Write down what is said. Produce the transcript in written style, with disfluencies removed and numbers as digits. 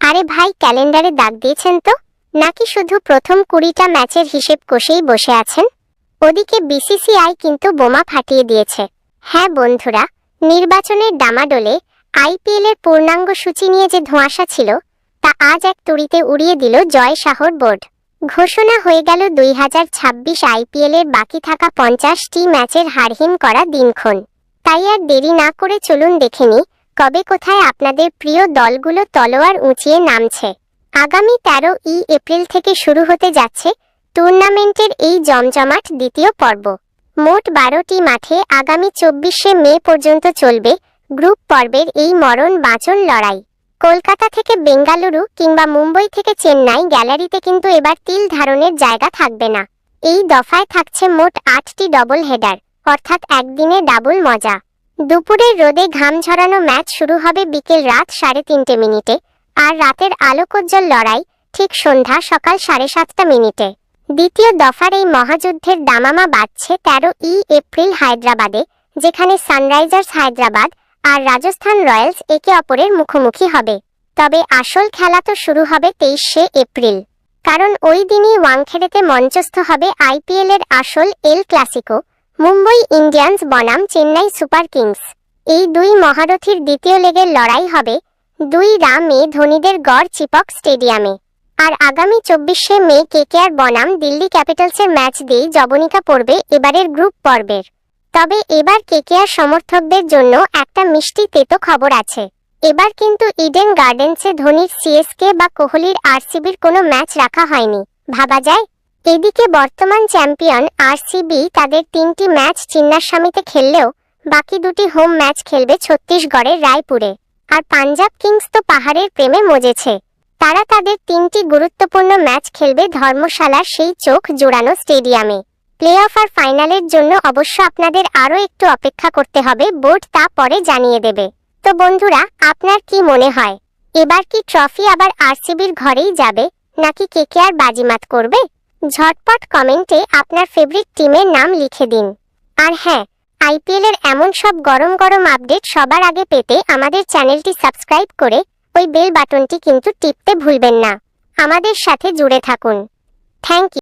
আরে ভাই, ক্যালেন্ডারে দাগ দিয়েছেন তো, নাকি শুধু প্রথম 20টা ম্যাচের হিসেব কষেই বসে আছেন? ওদিকে বিসিসিআই কিন্তু বোমা ফাটিয়ে দিয়েছে। হ্যাঁ বন্ধুরা, নির্বাচনের ডামাডোলে আইপিএলের পূর্ণাঙ্গ সূচি নিয়ে যে ধোঁয়াশা ছিল তা আজ এক তুড়িতে উড়িয়ে দিল জয় শাহর বোর্ড। ঘোষণা হয়ে গেল 2026 আইপিএলের বাকি থাকা 50টি ম্যাচের হারহিম করা দিনক্ষণ। তাই আর দেরি না করে চলুন দেখে নিই কবে কোথায় আপনাদের প্রিয় দলগুলো তলোয়ার উঁচিয়ে নামছে। আগামী 13 এপ্রিল থেকে শুরু হতে যাচ্ছে টুর্নামেন্টের এই জমজমাট দ্বিতীয় পর্ব। মোট 12টি মাঠে আগামী 24শে মে পর্যন্ত চলবে গ্রুপ পর্বের এই মরণ বাঁচন লড়াই। কলকাতা থেকে বেঙ্গালুরু কিংবা মুম্বই থেকে চেন্নাই গ্যালারিতে কিন্তু এবার তিল ধারণের জায়গা থাকবে না। এই দফায় থাকছে মোট 8টি ডবল হেডার, অর্থাৎ একদিনে ডাবল মজা। দুপুরের রোদে ঘাম ঝরানো ম্যাচ শুরু হবে বিকেল রাত 3:30 আর রাতের আলোকোজ্জ্বল লড়াই ঠিক সন্ধ্যা সকাল 7:30। দ্বিতীয় দফার এই মহাযুদ্ধের দামামা বাজছে 13 এপ্রিল হায়দ্রাবাদে, যেখানে সানরাইজার্স হায়দ্রাবাদ আর রাজস্থান রয়্যালস একে অপরের মুখোমুখি হবে। তবে আসল খেলা তো শুরু হবে 23শে এপ্রিল, কারণ ওই দিনই ওয়াংখেড়েতে মঞ্চস্থ হবে আইপিএলের আসল এল ক্লাসিকো, মুম্বই ইন্ডিয়ান্স বনাম চেন্নাই সুপার কিংস। এই দুই মহারথীর দ্বিতীয় লেগের লড়াই হবে 2 মে ধোনিদের গড় চিপক স্টেডিয়ামে। আর আগামী 24শে মে কেকেআর বনাম দিল্লি ক্যাপিটালসের ম্যাচ দিয়ে জবনিকা পড়বে এবারের গ্রুপ পর্বের। তবে এবার কেকেআর সমর্থকদের জন্য একটা মিষ্টি তেতো খবর আছে। এবার কিন্তু ইডেন গার্ডেন্সে ধোনির সিএসকে বা কোহলির আরসিবির কোনো ম্যাচ রাখা হয়নি। ভাবা যায়। এদিকে বর্তমান চ্যাম্পিয়ন আরসিবি তাদের 3টি ম্যাচ চিন্নাস্বামীতে খেললেও বাকি 2টি হোম ম্যাচ খেলবে ছত্তিশগড়ের রায়পুরে। আর পাঞ্জাব কিংস তো পাহাড়ের প্রেমে মজেছে। তারা তাদের 3টি গুরুত্বপূর্ণ ম্যাচ খেলবে ধর্মশালার সেই চোখ জোড়ানো স্টেডিয়ামে। প্লে অফ আর ফাইনালের জন্য অবশ্য আপনাদের আরও একটু অপেক্ষা করতে হবে, বোর্ড তা পরে জানিয়ে দেবে। তো বন্ধুরা, আপনার কি মনে হয়, এবার কি ট্রফি আবার আরসিবির ঘরেই যাবে, নাকি কেকেআর বাজিমাত করবে? ঝটপট কমেন্টে আপনার ফেভারিট টিমের নাম লিখে দিন। আর হ্যাঁ, আইপিএলের এমন সব গরম গরম আপডেট সবার আগে পেতে আমাদের চ্যানেলটি সাবস্ক্রাইব করে ওই বেল বাটনটি কিন্তু টিপতে ভুলবেন না। আমাদের সাথে জুড়ে থাকুন। Thank you.